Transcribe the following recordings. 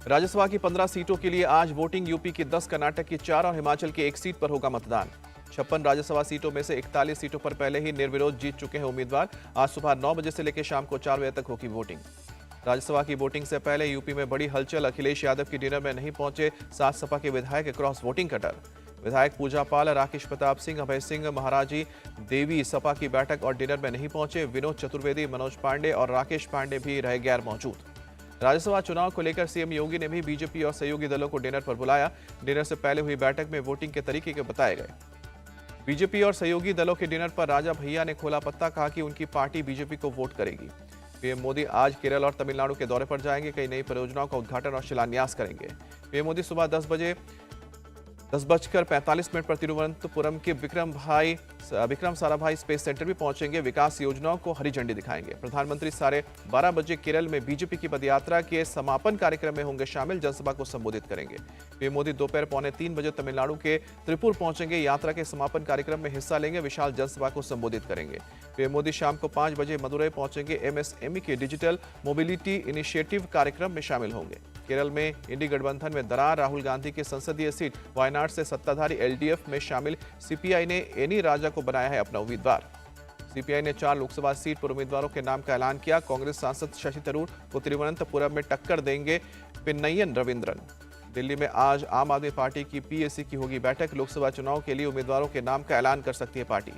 राज्यसभा की 15 सीटों के लिए आज वोटिंग। यूपी की 10, कर्नाटक की 4 और हिमाचल की 1 सीट पर होगा मतदान। 56 राज्यसभा सीटों में से 41 सीटों पर पहले ही निर्विरोध जीत चुके हैं उम्मीदवार। आज सुबह 9 बजे से लेकर शाम को 4 बजे तक होगी वोटिंग। राज्यसभा की वोटिंग से पहले यूपी में बड़ी हलचल। अखिलेश यादव की डिनर में नहीं पहुंचे 7 सपा के विधायक। क्रॉस वोटिंग का डर। विधायक पूजा पाल, राकेश प्रताप सिंह, अभय सिंह, महाराजी देवी सपा की बैठक और डिनर में नहीं पहुंचे। विनोद चतुर्वेदी, मनोज पांडे और राकेश पांडे भी रहे गैर मौजूद। राज्यसभा चुनाव को लेकर सीएम योगी ने भी बीजेपी और सहयोगी दलों को डिनर पर बुलाया। डिनर से पहले हुई बैठक में वोटिंग के तरीके बताए गए। बीजेपी और सहयोगी दलों के डिनर पर राजा भैया ने खोला पत्ता। कहा कि उनकी पार्टी बीजेपी को वोट करेगी। पीएम मोदी आज केरल और तमिलनाडु के दौरे पर जाएंगे। कई नई परियोजनाओं का उद्घाटन और शिलान्यास करेंगे। पीएम मोदी सुबह 10:45 पर तिरुवनंतपुरम के विक्रम साराभाई स्पेस सेंटर भी पहुंचेंगे। विकास योजनाओं को हरी झंडी दिखाएंगे। प्रधानमंत्री 12:30 बजे केरल में बीजेपी की पदयात्रा के समापन कार्यक्रम में होंगे शामिल। जनसभा को संबोधित करेंगे। पीएम मोदी दोपहर 2:45 बजे तमिलनाडु के त्रिपुर पहुंचेंगे। यात्रा के समापन कार्यक्रम में हिस्सा लेंगे। विशाल जनसभा को संबोधित करेंगे। पीएम मोदी शाम को 5 बजे मदुरई पहुंचेंगे। एमएसएमई के डिजिटल मोबिलिटी इनिशिएटिव कार्यक्रम में शामिल होंगे। केरल में इंडी गठबंधन में दरार। राहुल गांधी की संसदीय सीट वायनाड से सत्ताधारी एलडीएफ में शामिल सीपीआई ने एनी राजा को बनाया है अपना उम्मीदवार। सीपीआई ने 4 लोकसभा सीट पर उम्मीदवारों के नाम का ऐलान किया। कांग्रेस सांसद शशि थरूर को तिरुवनंतपुरम में टक्कर देंगे पिन्नयन रविंद्रन। दिल्ली में आज आम आदमी पार्टी की पीएसी की होगी बैठक। लोकसभा चुनाव के लिए उम्मीदवारों के नाम का ऐलान कर सकती है पार्टी।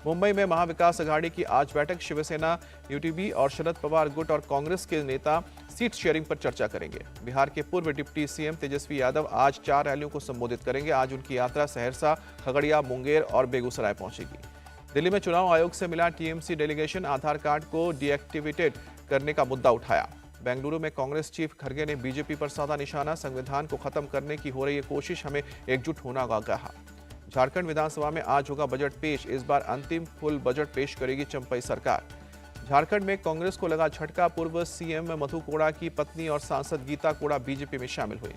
मुंबई में महाविकास अघाड़ी की आज बैठक। शिवसेना, यूटीबी और शरद पवार गुट और कांग्रेस के नेता सीट शेयरिंग पर चर्चा करेंगे। बिहार के पूर्व डिप्टी सीएम तेजस्वी यादव आज 4 रैलियों को संबोधित करेंगे। आज उनकी यात्रा सहरसा, खगड़िया, मुंगेर और बेगूसराय पहुंचेगी। दिल्ली में चुनाव आयोग से मिला टीएमसी डेलीगेशन। आधार कार्ड को डीएक्टिवेटेड करने का मुद्दा उठाया। बेंगलुरु में कांग्रेस चीफ खड़गे ने बीजेपी पर साधा निशाना। संविधान को खत्म करने की हो रही है कोशिश, हमें एकजुट होना होगा कहा। झारखंड विधानसभा में आज होगा बजट पेश। इस बार अंतिम फुल बजट पेश करेगी चंपई सरकार। झारखंड में कांग्रेस को लगा झटका। पूर्व सीएम मधु कोड़ा की पत्नी और सांसद गीता कोड़ा बीजेपी में शामिल हुई।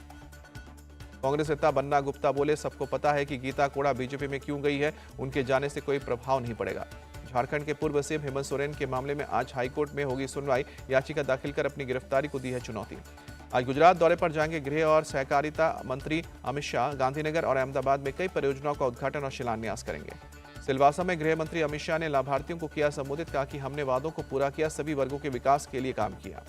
कांग्रेस नेता बन्ना गुप्ता बोले, सबको पता है कि गीता कोड़ा बीजेपी में क्यों गई है। उनके जाने से कोई प्रभाव नहीं पड़ेगा। झारखंड के पूर्व सीएम हेमंत सोरेन के मामले में आज हाईकोर्ट में होगी सुनवाई। याचिका दाखिल कर अपनी गिरफ्तारी को दी है चुनौती। आज गुजरात दौरे पर जाएंगे गृह और सहकारिता मंत्री अमित शाह। गांधीनगर और अहमदाबाद में कई परियोजनाओं का उद्घाटन और शिलान्यास करेंगे। सिलवासा में गृह मंत्री अमित शाह ने लाभार्थियों को किया संबोधित। कहा कि हमने वादों को पूरा किया, सभी वर्गों के विकास के लिए काम किया।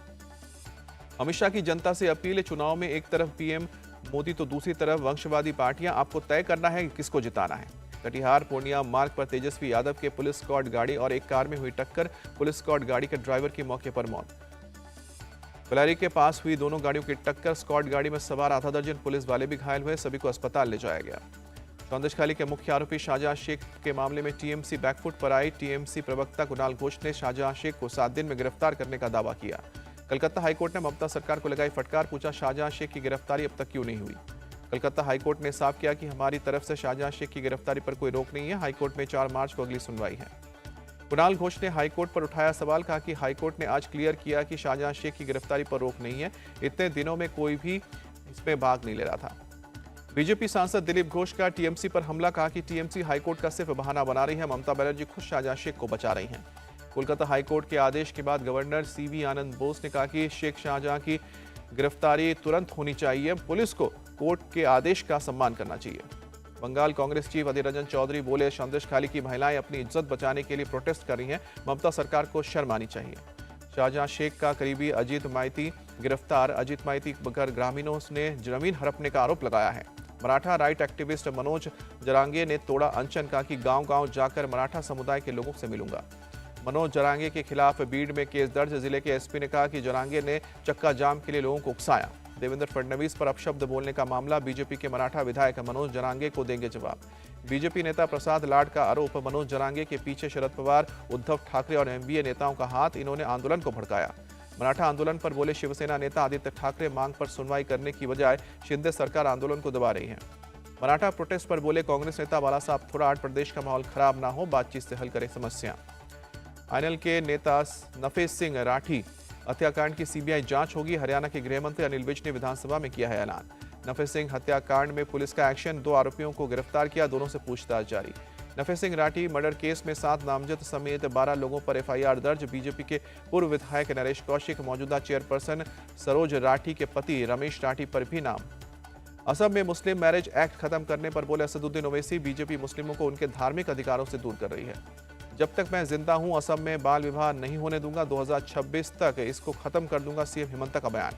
अमित शाह की जनता से अपील। चुनाव में एक तरफ पीएम मोदी तो दूसरी तरफ वंशवादी पार्टियां। आपको तय करना है कि किसको जिताना है। कटिहार पूर्णिया मार्ग पर तेजस्वी यादव के पुलिस स्क्वाड गाड़ी और एक कार में हुई टक्कर। पुलिस स्क्वाड गाड़ी के ड्राइवर की मौके पर मौत। बलारी के पास हुई दोनों गाड़ियों की टक्कर। स्क्वाड गाड़ी में सवार आधा दर्जन पुलिस वाले भी घायल हुए। सभी को अस्पताल ले जाया गया। सौंदर्यखाली के मुख्य आरोपी शाहजहां शेख के मामले में टीएमसी बैकफुट पर आई। टीएमसी प्रवक्ता कुणाल घोष ने शाहजहां शेख को 7 दिन में गिरफ्तार करने का दावा किया। कलकत्ता हाईकोर्ट ने ममता सरकार को लगाई फटकार। पूछा, शाहजहां शेख की गिरफ्तारी अब तक क्यों नहीं हुई। कलकत्ता हाईकोर्ट ने साफ किया कि हमारी तरफ से शाहजहां शेख की गिरफ्तारी पर कोई रोक नहीं है। हाईकोर्ट में 4 मार्च को अगली सुनवाई है। कुणाल घोष ने हाईकोर्ट पर उठाया सवाल। कहा कि हाईकोर्ट ने आज क्लियर किया कि शाहजहां शेख की गिरफ्तारी पर रोक नहीं है। इतने दिनों में कोई भी इसमें भाग नहीं ले रहा था। बीजेपी सांसद दिलीप घोष का टीएमसी पर हमला। कहा कि टीएमसी हाईकोर्ट का सिर्फ बहाना बना रही है। ममता बनर्जी खुद शाहजहां शेख को बचा रही हैं। कोलकाता हाईकोर्ट के आदेश के बाद गवर्नर सीवी आनंद बोस ने कहा कि शेख शाहजहां की गिरफ्तारी तुरंत होनी चाहिए। पुलिस को कोर्ट के आदेश का सम्मान करना चाहिए। बंगाल कांग्रेस चीफ अधीर रंजन चौधरी बोले, संदेशखाली की महिलाएं अपनी इज्जत बचाने के लिए प्रोटेस्ट कर रही हैं। ममता सरकार को शर्म आनी चाहिए। शाहजहां शेख का करीबी अजीत माइती गिरफ्तार। अजीत माइती पर ग्रामीणों ने जमीन हड़पने का आरोप लगाया है। मराठा राइट एक्टिविस्ट मनोज जरांगे ने तोड़ा अनशन। कहा कि गांव-गांव जाकर मराठा समुदाय के लोगों से मिलूंगा। मनोज जरांगे के खिलाफ बीड में केस दर्ज। जिले के एसपी ने कहा कि जरांगे ने चक्का जाम के लिए लोगों को उकसाया। देवेंद्र फडणवीस पर अपशब्द बोलने का मामला। बीजेपी के मराठा विधायक मनोज जरांगे को देंगे जवाब। बीजेपी नेता प्रसाद लाड का आरोप, मनोज जरांगे के पीछे शरद पवार, उद्धव ठाकरे और एमवीए नेताओं का हाथ। इन्होंने आंदोलन को भड़काया। मराठा आंदोलन पर बोले शिवसेना नेता आदित्य ठाकरे, मांग पर सुनवाई करने की बजाय शिंदे सरकार आंदोलन को दबा रही है। मराठा प्रोटेस्ट पर बोले कांग्रेस नेता बालासाहब थोराट, प्रदेश का माहौल खराब ना हो, बातचीत से हल करें समस्या। आईएनएल के नेता नफेज सिंह राठी हत्याकांड की सीबीआई जांच होगी। हरियाणा के गृह मंत्री अनिल विज ने विधानसभा में किया है ऐलान। नफेज सिंह हत्याकांड में पुलिस का एक्शन। 2 आरोपियों को गिरफ्तार किया। दोनों से पूछताछ जारी। नफे सिंह राठी मर्डर केस में 7 नामजद समेत 12 लोगों पर एफआईआर दर्ज। बीजेपी के पूर्व विधायक नरेश कौशिक, मौजूदा चेयरपर्सन सरोज राठी के पति रमेश राठी पर भी नाम। असम में मुस्लिम मैरिज एक्ट खत्म करने पर बोले असदुद्दीन ओवैसी, बीजेपी मुस्लिमों को उनके धार्मिक अधिकारों से दूर कर रही है। जब तक मैं जिंदा हूं असम में बाल विवाह नहीं होने दूंगा, 2026 तक इसको खत्म कर दूंगा, सीएम हिमंत का बयान।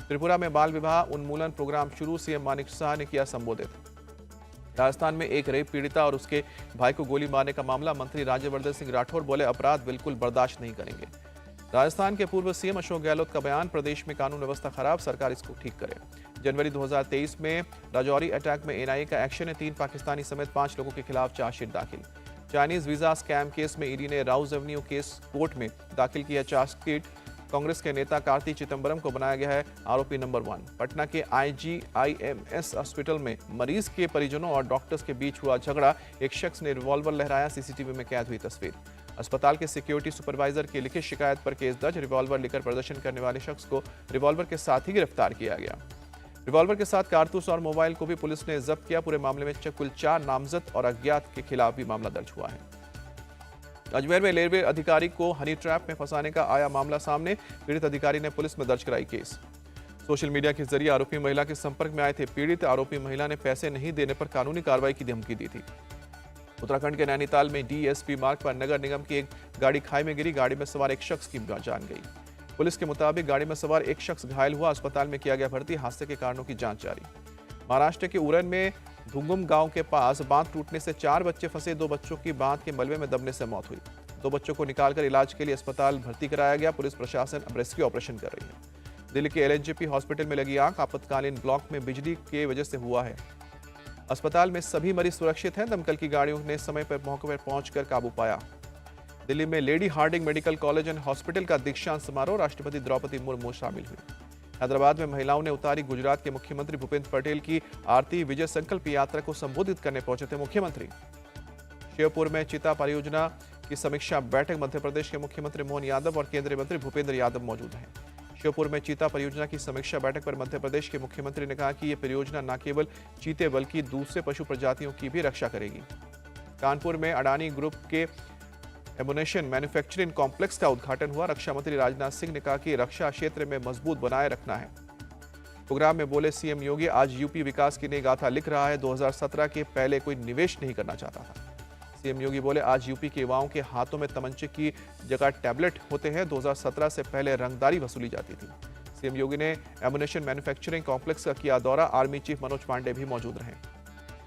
त्रिपुरा में बाल विवाह उन्मूलन प्रोग्राम शुरू, सीएम मानिक शाह ने किया संबोधित। राजस्थान में एक रेप पीड़िता और उसके भाई को गोली मारने का मामला, मंत्री राज्यवर्धन सिंह राठौर बोले अपराध बिल्कुल बर्दाश्त नहीं करेंगे। राजस्थान के पूर्व सीएम अशोक गहलोत का बयान, प्रदेश में कानून व्यवस्था खराब, सरकार इसको ठीक करे। जनवरी 2023 में राजौरी अटैक में एनआईए का एक्शन है, 3 पाकिस्तानी समेत 5 लोगों के खिलाफ चार्जशीट दाखिल। चाइनीज वीजा स्कैम केस में ईडी ने राउज एवेन्यू केस कोर्ट में दाखिल किया चार्जशीट। कांग्रेस के नेता कार्ति चिदंबरम को बनाया गया है आरोपी नंबर 1। पटना के IGIMS हॉस्पिटल में मरीज के परिजनों और डॉक्टर्स के बीच हुआ झगड़ा, एक शख्स ने रिवॉल्वर लहराया, सीसीटीवी में कैद हुई तस्वीर। अस्पताल के सिक्योरिटी सुपरवाइजर की लिखित शिकायत पर केस दर्ज, रिवॉल्वर लेकर प्रदर्शन करने वाले शख्स को रिवॉल्वर के साथ ही गिरफ्तार किया गया। रिवॉल्वर के साथ कारतूस और मोबाइल को भी पुलिस ने जब्त किया। पूरे मामले में कुल 4 नामजद और अज्ञात के खिलाफ भी मामला दर्ज हुआ है। अजमेर में रेलवे अधिकारी को हनी ट्रैप में फंसाने का आया मामला सामने, पीड़ित अधिकारी ने पुलिस में दर्ज कराई केस। सोशल मीडिया के जरिए आरोपी महिला के संपर्क में आए थे पीड़ित, आरोपी महिला ने पैसे नहीं देने पर कानूनी कार्रवाई की धमकी दी थी। उत्तराखंड के नैनीताल में DSP मार्ग पर नगर निगम की एक गाड़ी खाई में गिरी, गाड़ी में सवार एक शख्स की जान गई। पुलिस के मुताबिक गाड़ी में सवार एक शख्स घायल हुआ, अस्पताल में किया गया भर्ती, हादसे के कारणों की जांच जारी। महाराष्ट्र के उरन में धुंगुम गांव के पास बांध टूटने से 4 बच्चे फंसे, 2 बच्चों की बांध के मलबे में दबने से मौत हुई। 2 बच्चों को निकालकर इलाज के लिए अस्पताल भर्ती कराया गया। पुलिस प्रशासन अब रेस्क्यू ऑपरेशन कर रही है। दिल्ली के LNJP हॉस्पिटल में लगी आग, आपातकालीन ब्लॉक में बिजली के वजह से हुआ है। अस्पताल में सभी मरीज सुरक्षित हैं, दमकल की गाड़ियों ने समय पर मौके पर पहुंचकर काबू पाया। दिल्ली में Lady Hardinge Medical College and Hospital का दीक्षांत समारोह, राष्ट्रपति द्रौपदी मुर्मू शामिल हुई। हैदराबाद में महिलाओं ने उतारी गुजरात के मुख्यमंत्री भूपेंद्र पटेल की आरती, विजय संकल्प यात्रा को संबोधित करने पहुंचे थे मुख्यमंत्री। श्योपुर में चिता परियोजना की समीक्षा बैठक, मध्य प्रदेश के मुख्यमंत्री मोहन यादव और केंद्रीय मंत्री भूपेंद्र यादव मौजूद हैं। श्योपुर में चीता परियोजना की समीक्षा बैठक पर मध्य प्रदेश के मुख्यमंत्री ने कहा कि यह परियोजना न केवल चीते बल्कि दूसरे पशु प्रजातियों की भी रक्षा करेगी। कानपुर में अडानी ग्रुप के एमुनेशन मैन्युफैक्चरिंग कॉम्प्लेक्स का उद्घाटन हुआ। रक्षा मंत्री राजनाथ सिंह ने कहा कि रक्षा क्षेत्र में मजबूत बनाए रखना है। प्रोग्राम में बोले सीएम योगी, आज यूपी विकास की नई गाथा लिख रहा है, 2017 के पहले कोई निवेश नहीं करना चाहता था। सीएम योगी बोले, आज यूपी के युवाओं के हाथों में तमंचे की जगह टैबलेट होते हैं, 2017 से पहले रंगदारी वसूली जाती थी। सीएम योगी ने एमुनेशन मैन्युफैक्चरिंग कॉम्प्लेक्स का किया दौरा, आर्मी चीफ मनोज पांडे भी मौजूद रहे।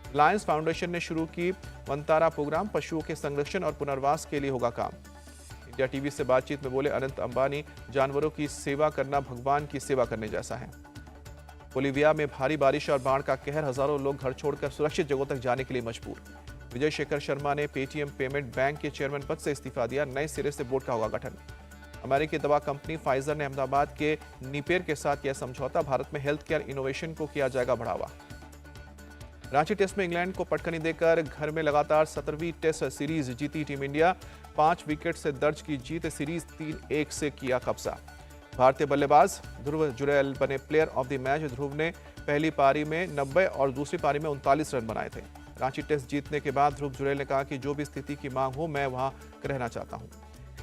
रिलायंस फाउंडेशन ने शुरू की वनतारा प्रोग्राम, पशुओं के संरक्षण और पुनर्वास के लिए होगा काम। इंडिया टीवी से बातचीत में बोले अनंत अंबानी, जानवरों की सेवा करना भगवान की सेवा करने जैसा है। बोलीविया में भारी बारिश और बाढ़ का कहर, हजारों लोग घर छोड़कर सुरक्षित जगहों तक जाने के लिए मजबूर। विजय शेखर शर्मा ने पेटीएम पेमेंट बैंक के चेयरमैन पद से इस्तीफा दिया, नए सिरे से बोर्ड का होगा गठन। अमेरिकी दवा कंपनी फाइजर ने अहमदाबाद के नीपेर के साथ किया समझौता, भारत में हेल्थ केयर इनोवेशन को किया जाएगा बढ़ावा। रांची टेस्ट में इंग्लैंड को पटखनी देकर घर में लगातार 17वीं टेस्ट सीरीज जीती टीम इंडिया, 5 विकेट से दर्ज की जीत, सीरीज 3-1 से किया कब्जा। भारतीय बल्लेबाज ध्रुव जुरैल बने प्लेयर ऑफ द मैच। ध्रुव ने पहली पारी में 90 और दूसरी पारी में 39 रन बनाए थे। रांची टेस्ट जीतने के बाद ध्रुव जुरैल ने कहा कि जो भी स्थिति की मांग हो मैं वहां रहना चाहता हूं।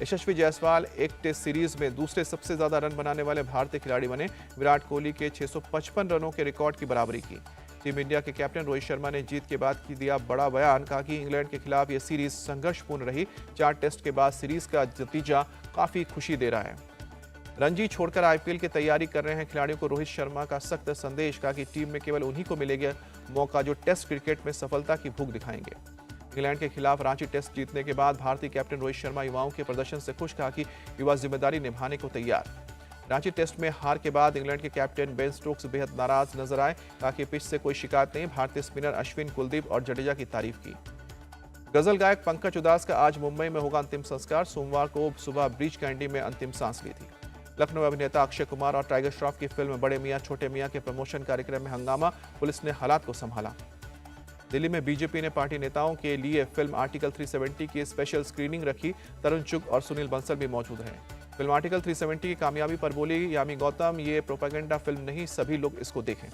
यशस्वी जायसवाल एक टेस्ट सीरीज में दूसरे सबसे ज्यादा रन बनाने वाले भारतीय खिलाड़ी बने, विराट कोहली के 655 रनों के रिकॉर्ड की बराबरी की। टीम इंडिया के कैप्टन रोहित शर्मा ने जीत के बाद दिया बड़ा बयान, कहा कि इंग्लैंड के खिलाफ यह सीरीज संघर्षपूर्ण रही, 4 टेस्ट के बाद सीरीज का नतीजा काफी खुशी दे रहा है। रणजी छोड़कर IPL की तैयारी कर रहे हैं खिलाड़ियों को रोहित शर्मा का सख्त संदेश, कहा कि टीम में केवल उन्हीं को मिलेगा मौका जो टेस्ट क्रिकेट में सफलता की भूख दिखाएंगे। इंग्लैंड के खिलाफ रांची टेस्ट जीतने के बाद भारतीय कैप्टन रोहित शर्मा युवाओं के प्रदर्शन से खुश, कहा कि युवा जिम्मेदारी निभाने को तैयार। रांची टेस्ट में हार के बाद इंग्लैंड के कैप्टन बेन स्टोक्स बेहद नाराज नजर आए, कहा कि पिच से कोई शिकायत नहीं। भारतीय स्पिनर अश्विन, कुलदीप और जडेजा की तारीफ की। गजल गायक पंकज उदास का आज मुंबई में होगा अंतिम संस्कार, सोमवार को सुबह ब्रीच कैंडी में अंतिम सांस ली थी। लखनऊ अभिनेता अक्षय कुमार और टाइगर श्रॉफ की फिल्म बड़े मियां छोटे मियां के प्रमोशन कार्यक्रम में हंगामा, पुलिस ने हालात को संभाला। दिल्ली में बीजेपी ने पार्टी नेताओं के लिए फिल्म आर्टिकल 370 की स्पेशल स्क्रीनिंग रखी, तरुण चुग और सुनील बंसल भी मौजूद रहे। फिल्म आर्टिकल 370 की कामयाबी पर बोली यामी गौतम, ये प्रोपेगेंडा फिल्म नहीं, सभी लोग इसको देखें।